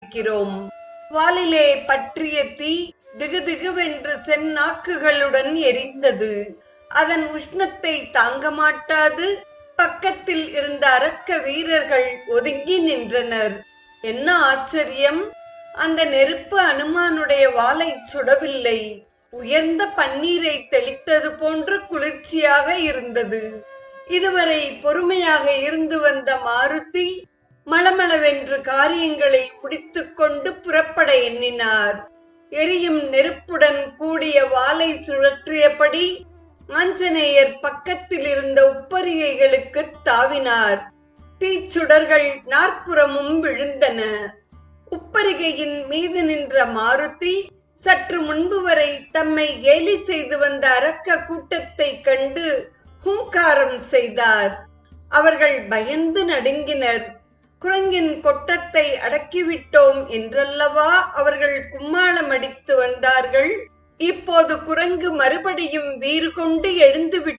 இருக்கிறோம். வாலிலே பற்றிய தீ திகுதிகுவென்று செந்நாக்குகளுடன் எரிந்தது. அதன் உஷ்ணத்தை தாங்க மாட்டாது பக்கத்தில் இருந்த அரக்க வீரர்கள் ஒதுங்கி நின்றனர். என்ன ஆச்சரியம்! அந்த நெருப்பு அனுமானுடைய வாளை சுடவில்லை. உயர்ந்த பன்னீரை தெளித்தது போன்று குளிர்ச்சியாக இருந்தது. இதுவரை பொறுமையாக இருந்து வந்த மாருதி மளமளவென்று காரியங்களை முடித்துக்கொண்டு புறப்பட எண்ணினார். எரியும் நெருப்புடன் கூடிய வாளை சுழற்றியபடி ஆஞ்சநேயர் பக்கத்தில் இருந்த உப்பரிகைகளுக்கு தாவினார். தீச்சுடர்கள் நாற்புறமும் விழுந்தன. உப்பரிகையின் மீது நின்ற மாருதி சற்று முன்பு வரை தம்மை கேலி செய்து வந்த அரக்க கூட்டத்தை கண்டு ஹூங்காரம் செய்தார். அவர்கள் பயந்து நடுங்கினர். குரங்கின் கொட்டத்தை அடக்கிவிட்டோம் என்றல்லவா அவர்கள் கும்மாளம் அடித்து வந்தார்கள். இப்போது குரங்கு மறுபடியும் வீறு கொண்டு எழுந்து